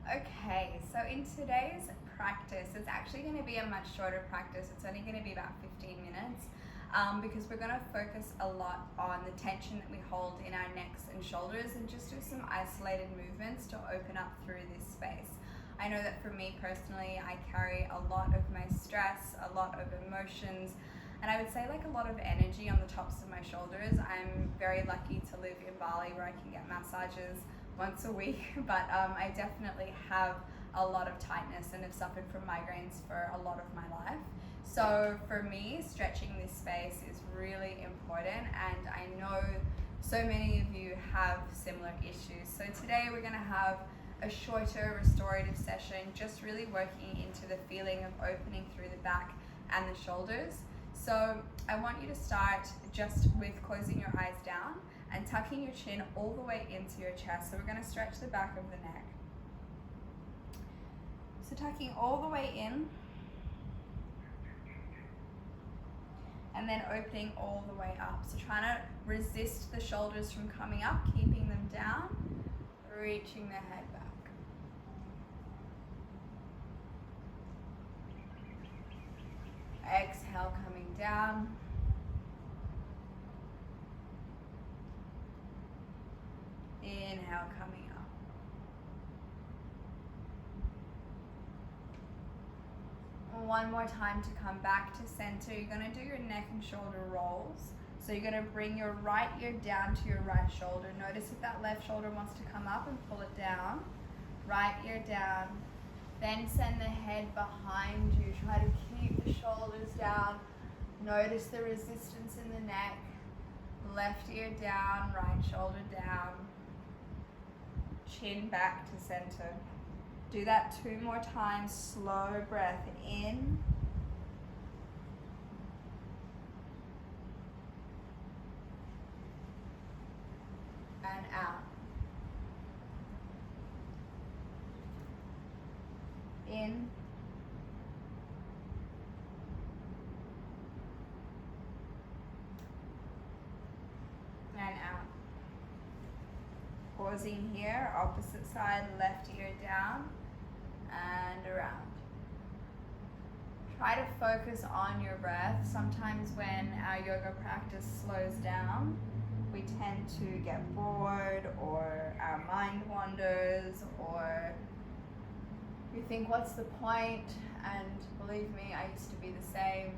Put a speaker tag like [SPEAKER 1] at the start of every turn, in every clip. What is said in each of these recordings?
[SPEAKER 1] Okay, so in today's practice, it's actually going to be a much shorter practice. It's only going to be about 15 minutes because we're going to focus a lot on the tension that we hold in our necks and shoulders and just do some isolated movements to open up through this space. I know that for me personally, I carry a lot of my stress, a lot of emotions, and I would say like a lot of energy on the tops of my shoulders. I'm very lucky to live in Bali where I can get massages once a week, but I definitely have a lot of tightness and have suffered from migraines for a lot of my life. So for me, stretching this space is really important, and I know so many of you have similar issues. So today we're going to have a shorter restorative session, just really working into the feeling of opening through the back and the shoulders. So I want you to start just with closing your eyes down and tucking your chin all the way into your chest. So we're going to stretch the back of the neck. So tucking all the way in and then opening all the way up. So trying to resist the shoulders from coming up, keeping them down, reaching the head back. Exhale, coming down. Inhale, coming up. One more time to come back to center. You're going to do your neck and shoulder rolls. So you're going to bring your right ear down to your right shoulder. Notice if that left shoulder wants to come up and pull it down. Right ear down. Then send the head behind you. Try to keep the shoulders down. Notice the resistance in the neck. Left ear down, right shoulder down. Chin back to center. Do that 2 more times. Slow breath in. And out. In. And out. Pausing here, opposite side, left ear down and around. Try to focus on your breath. Sometimes when our yoga practice slows down, we tend to get bored, or our mind wanders, or we think, what's the point? And believe me, I used to be the same,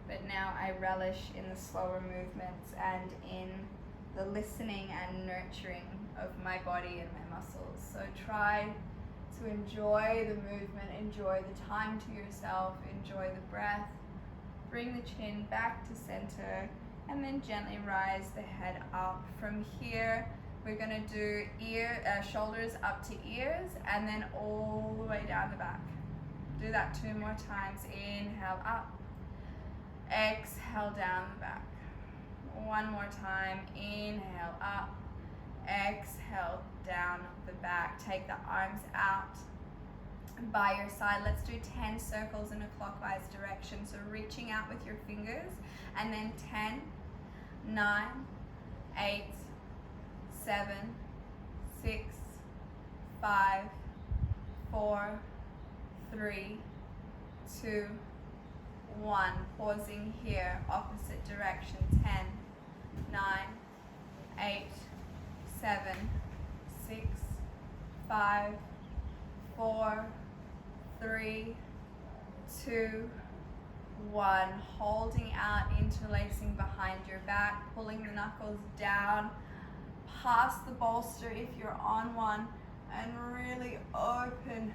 [SPEAKER 1] but now I relish in the slower movements and in the listening and nurturing of my body and my muscles. So try to enjoy the movement, enjoy the time to yourself, enjoy the breath. Bring the chin back to center and then gently rise the head up. From here, we're going to do shoulders up to ears and then all the way down the back. Do that 2 more times. Inhale up. Exhale down the back. 1 more time. Inhale up. Exhale down the back. Take the arms out by your side. Let's do 10 circles in a clockwise direction. So reaching out with your fingers, and then 10, 9, 8, 7, 6, 5, 4, 3, 2, 1. Pausing here, opposite direction. 10, 9, 8, 7, 6, 5, 4, 3, 2, 1. Holding out, interlacing behind your back, pulling the knuckles down, past the bolster if you're on one, and really open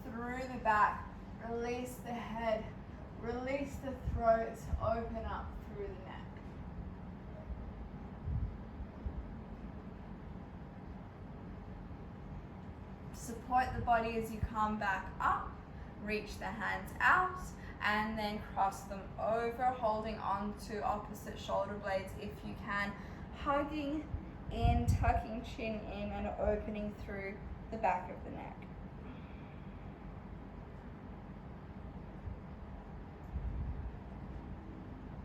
[SPEAKER 1] through the back. Release the head, release the throat, open up through the neck. Support the body as you come back up. Reach the hands out and then cross them over, holding on to opposite shoulder blades if you can. Hugging in, tucking chin in and opening through the back of the neck.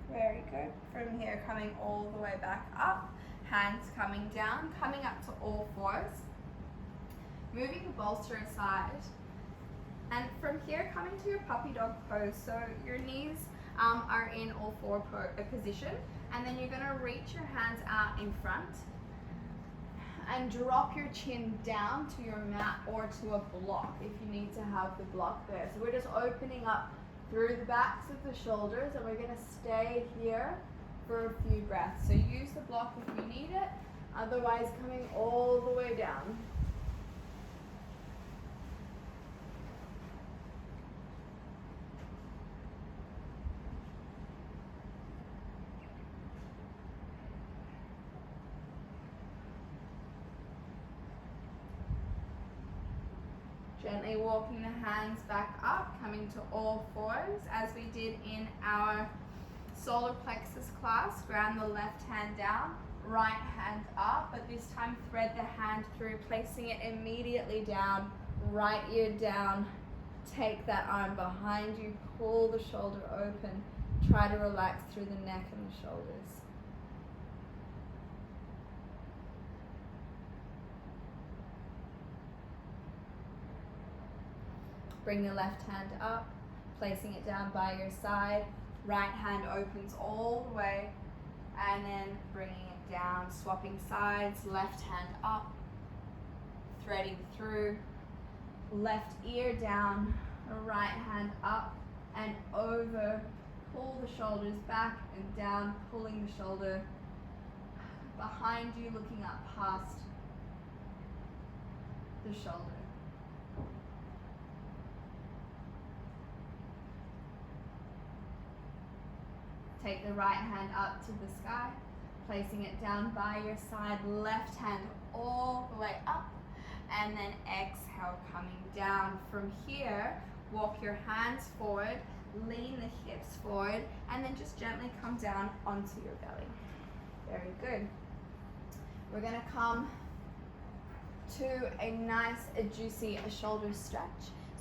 [SPEAKER 1] Very good. From here, coming all the way back up, hands coming down, coming up to all fours. moving the bolster aside. And from here, coming to your puppy dog pose. So your knees are in all four position. And then you're gonna reach your hands out in front and drop your chin down to your mat or to a block if you need to have the block there. So we're just opening up through the backs of the shoulders, and we're gonna stay here for a few breaths. So use the block if you need it, otherwise coming all the way down. Gently walking the hands back up, coming to all fours as we did in our solar plexus class. Ground the left hand down, right hand up, but this time thread the hand through, placing it immediately down, right ear down. Take that arm behind you, pull the shoulder open. Try to relax through the neck and the shoulders. Bring the left hand up, placing it down by your side. Right hand opens all the way, and then bringing it down, swapping sides. Left hand up, threading through. Left ear down, right hand up and over. Pull the shoulders back and down, pulling the shoulder behind you, looking up past the shoulder. Take the right hand up to the sky, placing it down by your side. Left hand all the way up, and then exhale, coming down. From here, walk your hands forward, lean the hips forward, and then just gently come down onto your belly. Very good. We're gonna come to a nice, juicy shoulder stretch.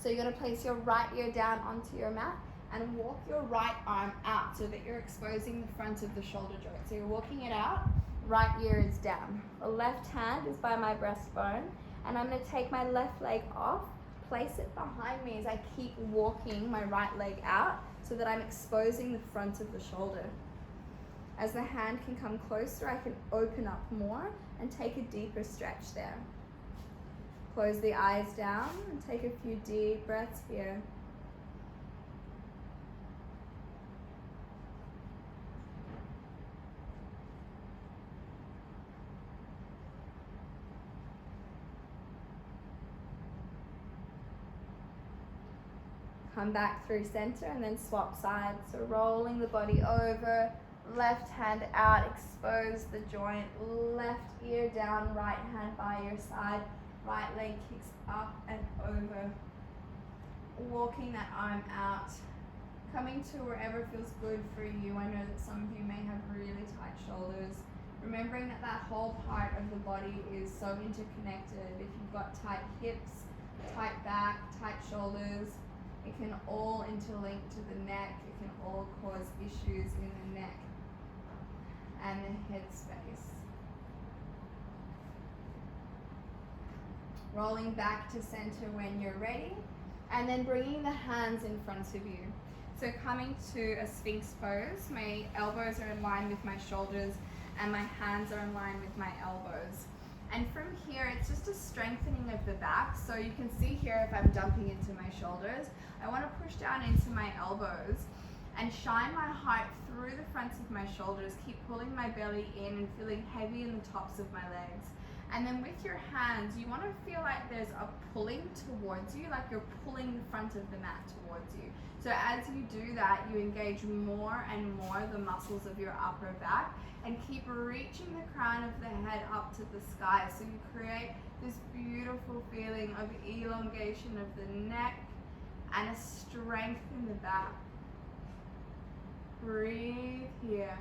[SPEAKER 1] So you're gonna place your right ear down onto your mat and walk your right arm out so that you're exposing the front of the shoulder joint. So you're walking it out, right ear is down. The left hand is by my breastbone, and I'm gonna take my left leg off, place it behind me as I keep walking my right leg out so that I'm exposing the front of the shoulder. As the hand can come closer, I can open up more and take a deeper stretch there. Close the eyes down and take a few deep breaths here. Come back through center and then swap sides. So rolling the body over, left hand out, expose the joint, left ear down, right hand by your side, right leg kicks up and over. Walking that arm out, coming to wherever feels good for you. I know that some of you may have really tight shoulders. Remembering that that whole part of the body is so interconnected. If you've got tight hips, tight back, tight shoulders, it can all interlink to the neck. It can all cause issues in the neck and the head space. Rolling back to center when you're ready, and then bringing the hands in front of you. So coming to a Sphinx pose, my elbows are in line with my shoulders and my hands are in line with my elbows. And from here, it's just a strengthening of the back. So you can see here if I'm dumping into my shoulders, I want to push down into my elbows and shine my heart through the fronts of my shoulders. Keep pulling my belly in and feeling heavy in the tops of my legs. And then with your hands, you want to feel like there's a pulling towards you, like you're pulling the front of the mat towards you. So as you do that, you engage more and more the muscles of your upper back and keep reaching the crown of the head up to the sky. So you create this beautiful feeling of elongation of the neck and a strength in the back. Breathe here.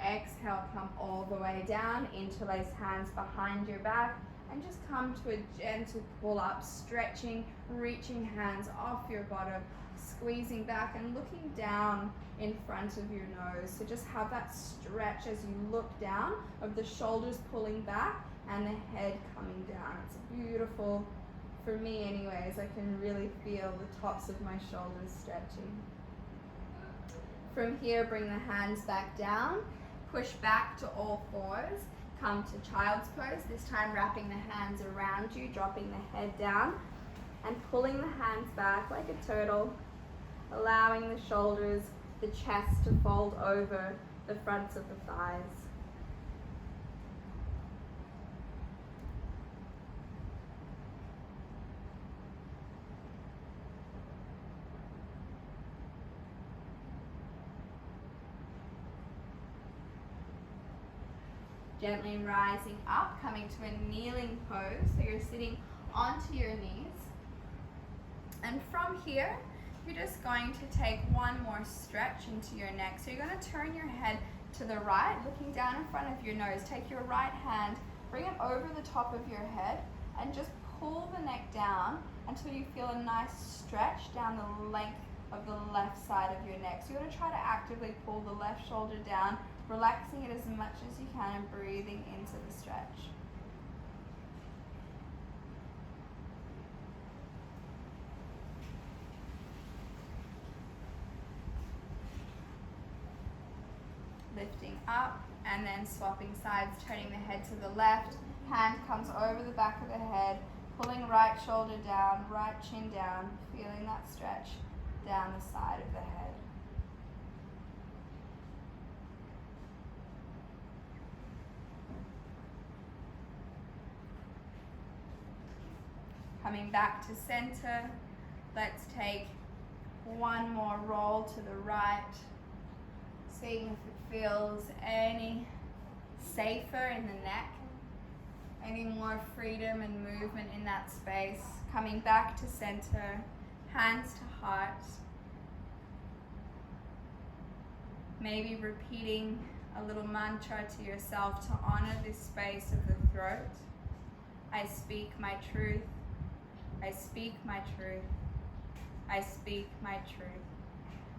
[SPEAKER 1] Exhale, come all the way down, interlace hands behind your back, and just come to a gentle pull up, stretching, reaching hands off your bottom, squeezing back and looking down in front of your nose. So just have that stretch as you look down of the shoulders pulling back and the head coming down. It's beautiful. For me anyways, I can really feel the tops of my shoulders stretching. From here, bring the hands back down, push back to all fours, come to child's pose, this time wrapping the hands around you, dropping the head down, and pulling the hands back like a turtle, allowing the shoulders, the chest to fold over the fronts of the thighs. Gently rising up, coming to a kneeling pose. So you're sitting onto your knees. And from here, you're just going to take one more stretch into your neck. So you're going to turn your head to the right, looking down in front of your nose. Take your right hand, bring it over the top of your head, and just pull the neck down until you feel a nice stretch down the length of the left side of your neck. So you're going to try to actively pull the left shoulder down, relaxing it as much as you can and breathing into the stretch. Lifting up and then swapping sides, turning the head to the left. Hand comes over the back of the head, pulling right shoulder down, right chin down, feeling that stretch down the side of the head. Coming back to center, let's take one more roll to the right, seeing if it feels any safer in the neck, any more freedom and movement in that space. Coming back to center, hands to heart. Maybe repeating a little mantra to yourself to honor this space of the throat. I speak my truth. I speak my truth. I speak my truth.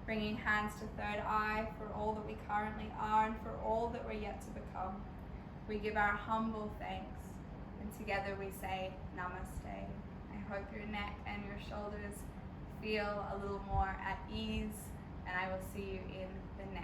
[SPEAKER 1] Bringing hands to third eye for all that we currently are and for all that we're yet to become. We give our humble thanks, and together we say namaste. I hope your neck and your shoulders feel a little more at ease, and I will see you in